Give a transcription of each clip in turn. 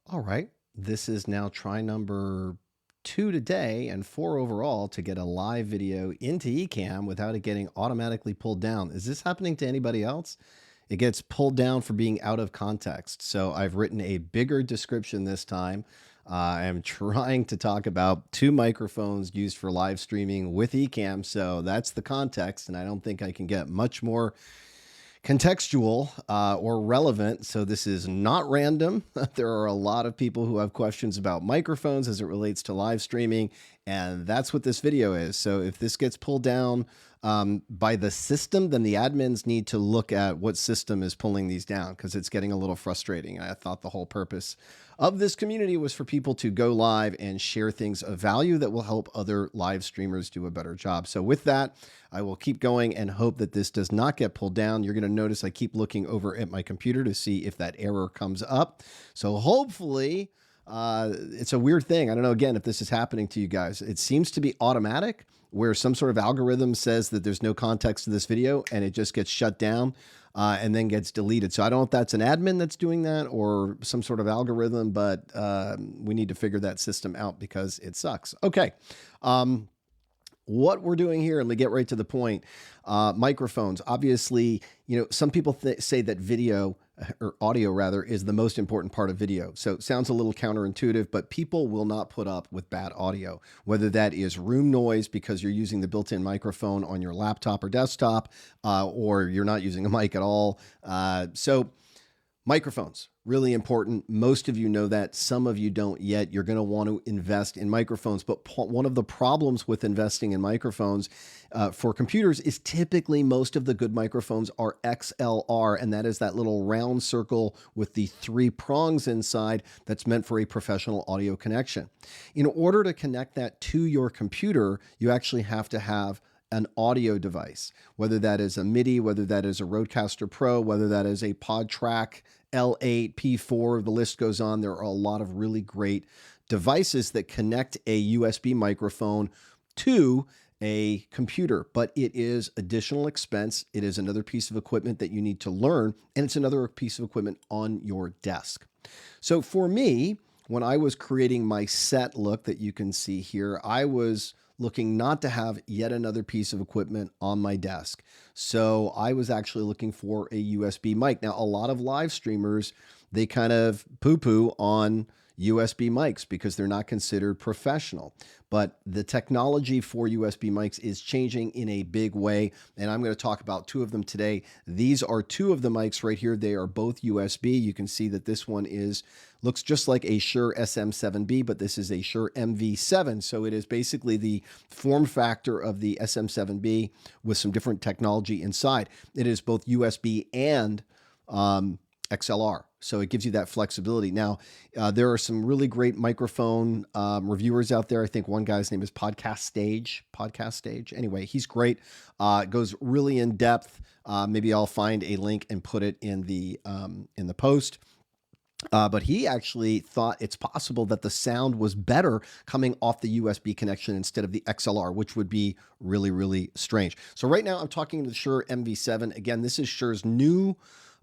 All right. This is now try number 2 today and 4 overall to get a live video into Ecamm without it getting automatically pulled down. Is this happening to anybody else? It gets pulled down for being out of context. So I've written a bigger description this time. I'm trying to talk about 2 microphones used for live streaming with Ecamm. So that's the context, and I don't think I can get much more contextual or relevant. So this is not random. There are a lot of people who have questions about microphones as it relates to live streaming, and that's what this video is. So if this gets pulled down by the system, then the admins need to look at what system is pulling these down, because it's getting a little frustrating. I thought the whole purpose of this community was for people to go live and share things of value that will help other live streamers do a better job. So with that, I will keep going and hope that this does not get pulled down. You're going to notice I keep looking over at my computer to see if that error comes up. So hopefully, it's a weird thing. I don't know, again, if this is happening to you guys. It seems to be automatic, where some sort of algorithm says that there's no context to this video and it just gets shut down and then gets deleted. So I don't know if that's an admin that's doing that or some sort of algorithm, but we need to figure that system out because it sucks. Okay. What we're doing here, and we get right to the point, microphones. Obviously, some people say that video or audio rather is the most important part of video. So it sounds a little counterintuitive, but people will not put up with bad audio, whether that is room noise because you're using the built-in microphone on your laptop or desktop, or you're not using a mic at all. So microphones, really important. Most of you know that. Some of you don't yet. You're going to want to invest in microphones. But one of the problems with investing in microphones for computers is typically most of the good microphones are XLR, and that is that little round circle with the 3 prongs inside that's meant for a professional audio connection. In order to connect that to your computer, you actually have to have an audio device, whether that is a MIDI, whether that is a Rodecaster Pro, whether that is a PodTrack L8, P4, the list goes on. There are a lot of really great devices that connect a USB microphone to a computer, but it is additional expense. It is another piece of equipment that you need to learn, and it's another piece of equipment on your desk. So for me, when I was creating my set look that you can see here, I was looking not to have yet another piece of equipment on my desk. So I was actually looking for a USB mic. Now, a lot of live streamers, they kind of poo-poo on USB mics because they're not considered professional. But the technology for USB mics is changing in a big way, and I'm going to talk about 2 of them today. These are 2 of the mics right here. They are both USB. You can see that this one looks just like a Shure SM7B, but this is a Shure MV-7. So it is basically the form factor of the SM7B with some different technology inside. It is both USB and XLR. So it gives you that flexibility. Now, there are some really great microphone reviewers out there. I think one guy's name is Podcast Stage. Anyway, he's great. Goes really in depth. Maybe I'll find a link and put it in the post. But he actually thought it's possible that the sound was better coming off the USB connection instead of the XLR, which would be really, really strange. So right now I'm talking to the Shure MV-7. Again, this is Shure's new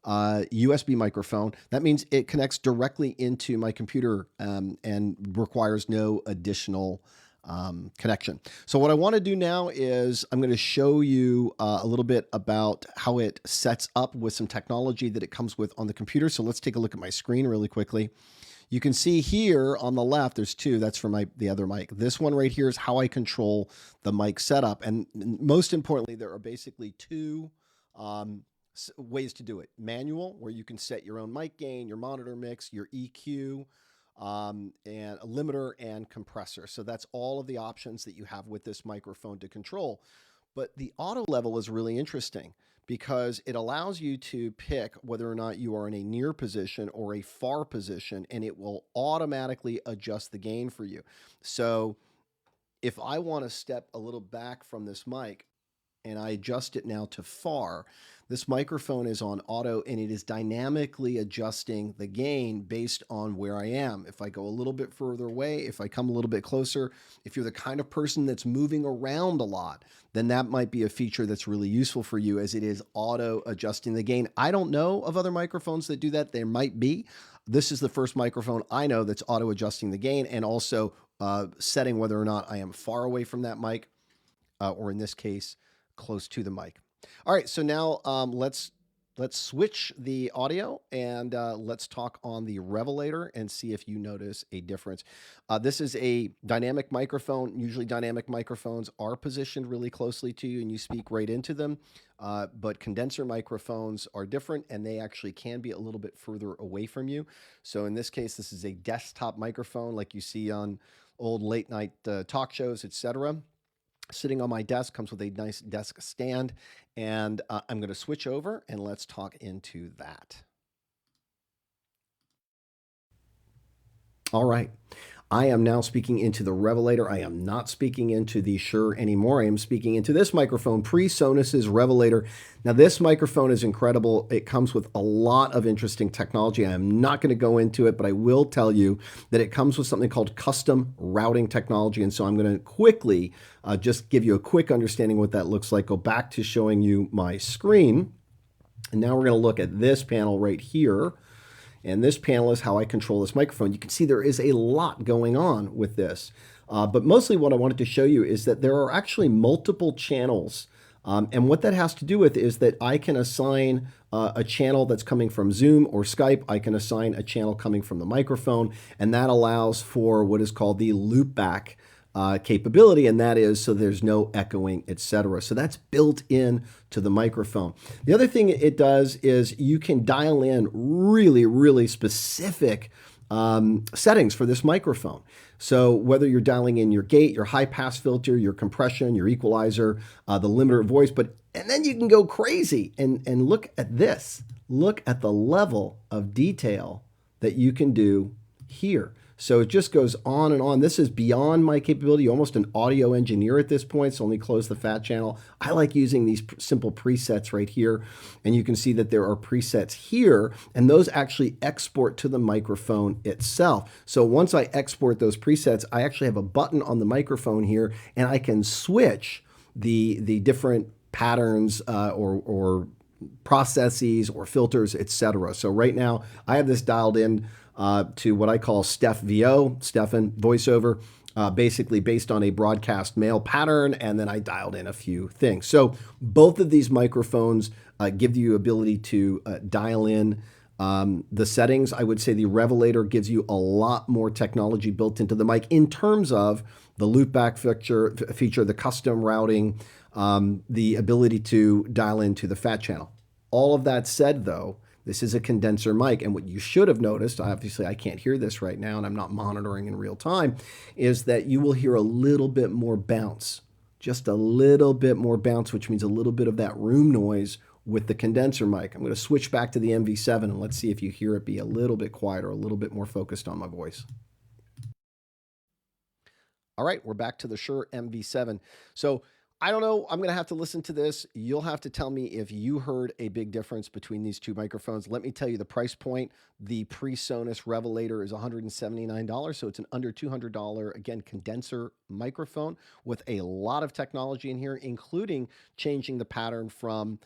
USB microphone. That means it connects directly into my computer and requires no additional connection. So what I want to do now is I'm going to show you a little bit about how it sets up with some technology that it comes with on the computer. So let's take a look at my screen really quickly. You can see here on the left, there's 2. That's for the other mic. This one right here is how I control the mic setup. And most importantly, there are basically 2 ways to do it. Manual, where you can set your own mic gain, your monitor mix, your EQ, and a limiter and compressor. So that's all of the options that you have with this microphone to control. But the auto level is really interesting because it allows you to pick whether or not you are in a near position or a far position, and it will automatically adjust the gain for you. So if I want to step a little back from this mic, and I adjust it now to far, this microphone is on auto and it is dynamically adjusting the gain based on where I am. If I go a little bit further away, if I come a little bit closer, if you're the kind of person that's moving around a lot, then that might be a feature that's really useful for you, as it is auto adjusting the gain. I don't know of other microphones that do that. There might be. This is the first microphone I know that's auto adjusting the gain and also setting whether or not I am far away from that mic, or in this case, close to the mic. All right, so now let's switch the audio and let's talk on the Revelator and see if you notice a difference. This is a dynamic microphone. Usually dynamic microphones are positioned really closely to you and you speak right into them. But condenser microphones are different and they actually can be a little bit further away from you. So in this case, this is a desktop microphone like you see on old late night talk shows, etc. Sitting on my desk, comes with a nice desk stand, and I'm going to switch over and let's talk into that. All right. I am now speaking into the Revelator. I am not speaking into the Shure anymore. I am speaking into this microphone, Presonus Revelator. Now, this microphone is incredible. It comes with a lot of interesting technology. I am not going to go into it, but I will tell you that it comes with something called custom routing technology. And so I'm going to quickly just give you a quick understanding what that looks like. Go back to showing you my screen. And now we're going to look at this panel right here. And this panel is how I control this microphone. You can see there is a lot going on with this. But mostly what I wanted to show you is that there are actually multiple channels. And what that has to do with is that I can assign a channel that's coming from Zoom or Skype. I can assign a channel coming from the microphone. And that allows for what is called the loopback capability, and that is so there's no echoing, etc. So that's built in to the microphone. The other thing it does is you can dial in really, really specific settings for this microphone. So whether you're dialing in your gate, your high pass filter, your compression, your equalizer, the limiter of voice, and then you can go crazy and look at this. Look at the level of detail that you can do here. So it just goes on and on. This is beyond my capability, almost an audio engineer at this point, so let me close the fat channel. I like using these simple presets right here, and you can see that there are presets here, and those actually export to the microphone itself. So once I export those presets, I actually have a button on the microphone here, and I can switch the different patterns or processes or filters, etc. So right now, I have this dialed in to what I call Stefan voiceover, basically based on a broadcast mail pattern, and then I dialed in a few things. So both of these microphones give you ability to dial in the settings. I would say the Revelator gives you a lot more technology built into the mic in terms of the loopback feature, the custom routing, the ability to dial into the fat channel. All of that said, though, this is a condenser mic, and what you should have noticed, obviously I can't hear this right now and I'm not monitoring in real time, is that you will hear a little bit more bounce, just a little bit more bounce, which means a little bit of that room noise with the condenser mic. I'm going to switch back to the MV-7 and let's see if you hear it be a little bit quieter, a little bit more focused on my voice. All right, we're back to the Shure MV-7. So I don't know. I'm going to have to listen to this. You'll have to tell me if you heard a big difference between these two microphones. Let me tell you the price point. The Presonus Revelator is $179, so it's an under $200, again, condenser microphone with a lot of technology in here, including changing the pattern from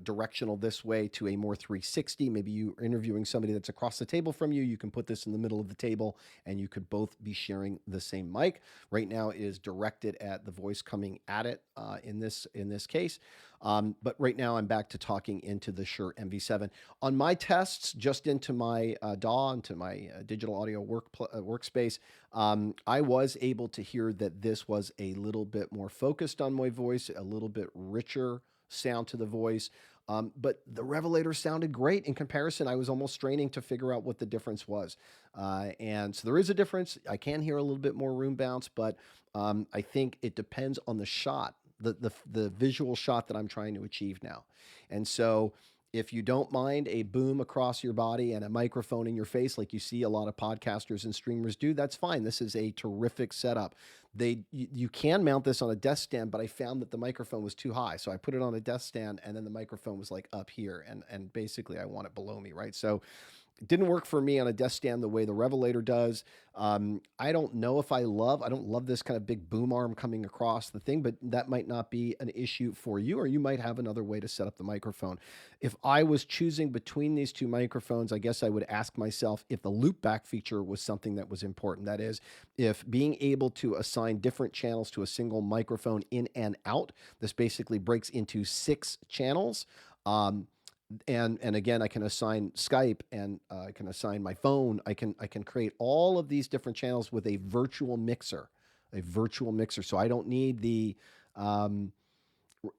directional this way to a more 360. Maybe you're interviewing somebody that's across the table from you. You can put this in the middle of the table and you could both be sharing the same mic. Right now it is directed at the voice coming at it in this case. But right now I'm back to talking into the Shure MV-7. On my tests, just into my DAW, into my digital audio workspace, I was able to hear that this was a little bit more focused on my voice, a little bit richer sound to the voice. But the Revelator sounded great in comparison. I was almost straining to figure out what the difference was. And so there is a difference. I can hear a little bit more room bounce, but I think it depends on the shot, the visual shot that I'm trying to achieve now. And so if you don't mind a boom across your body and a microphone in your face, like you see a lot of podcasters and streamers do, that's fine. This is a terrific setup. You can mount this on a desk stand, but I found that the microphone was too high. So I put it on a desk stand and then the microphone was like up here and basically I want it below me, right? So It didn't work for me on a desk stand the way the Revelator does. I don't know if I don't love this kind of big boom arm coming across the thing, but that might not be an issue for you, or you might have another way to set up the microphone. If I was choosing between these two microphones, I guess I would ask myself if the loopback feature was something that was important. That is, if being able to assign different channels to a single microphone in and out, this basically breaks into 6 channels. And again, I can assign Skype, and I can assign my phone. I can create all of these different channels with a virtual mixer, So I don't need the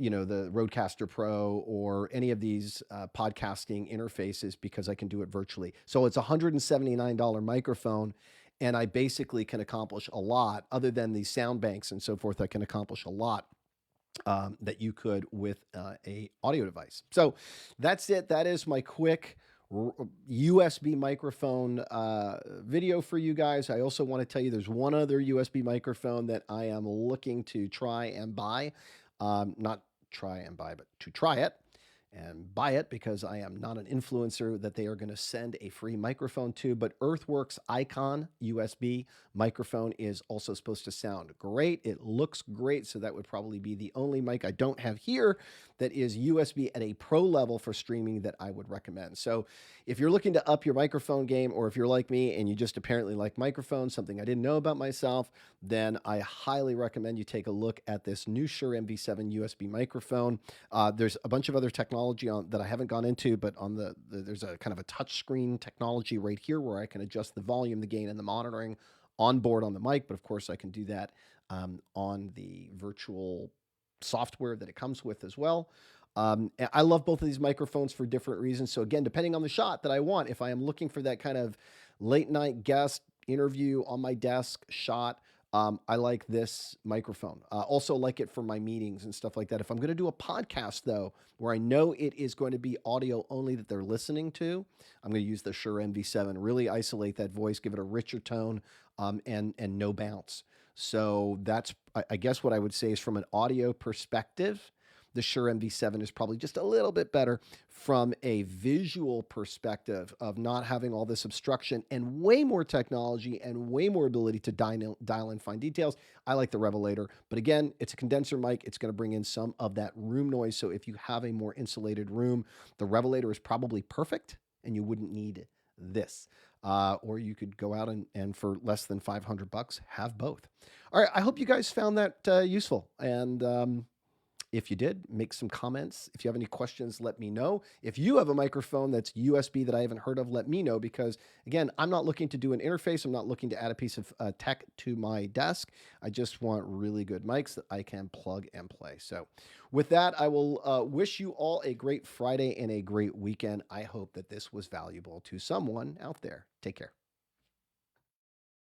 the Rodecaster Pro or any of these podcasting interfaces, because I can do it virtually. So it's a $179 microphone, and I basically can accomplish a lot. Other than the sound banks and so forth, I can accomplish a lot that you could with a audio device. So that's it. That is my quick USB microphone video for you guys. I also want to tell you there's one other USB microphone that I am looking to try and buy. Not try and buy, but to try it and buy it, because I am not an influencer that they are going to send a free microphone to. But Earthworks Icon USB microphone is also supposed to sound great. It looks great. So that would probably be the only mic I don't have here that is USB at a pro level for streaming that I would recommend. So if you're looking to up your microphone game, or if you're like me and you just apparently like microphones, something I didn't know about myself, then I highly recommend you take a look at this new Shure MV-7 USB microphone. There's a bunch of other technology that I haven't gone into, but on there's a kind of a touch screen technology right here where I can adjust the volume, the gain, and the monitoring on board on the mic. But of course, I can do that on the virtual software that it comes with as well. I love both of these microphones for different reasons. So again, depending on the shot that I want, if I am looking for that kind of late night guest interview on my desk shot, I like this microphone. Also like it for my meetings and stuff like that. If I'm going to do a podcast, though, where I know it is going to be audio only that they're listening to, I'm going to use the Shure MV-7. Really isolate that voice, give it a richer tone, and no bounce. So that's, I guess, what I would say is, from an audio perspective, the Shure MV-7 is probably just a little bit better. From a visual perspective of not having all this obstruction and way more technology and way more ability to dial in fine details, I like the Revelator. But again, it's a condenser mic. It's going to bring in some of that room noise. So if you have a more insulated room, the Revelator is probably perfect, and you wouldn't need this. Or you could go out and for less than $500 have both. All right, I hope you guys found that useful. And if you did, make some comments. If you have any questions, let me know. If you have a microphone that's USB that I haven't heard of, let me know, because again, I'm not looking to do an interface. I'm not looking to add a piece of tech to my desk. I just want really good mics that I can plug and play. So with that, I will wish you all a great Friday and a great weekend. I hope that this was valuable to someone out there. Take care.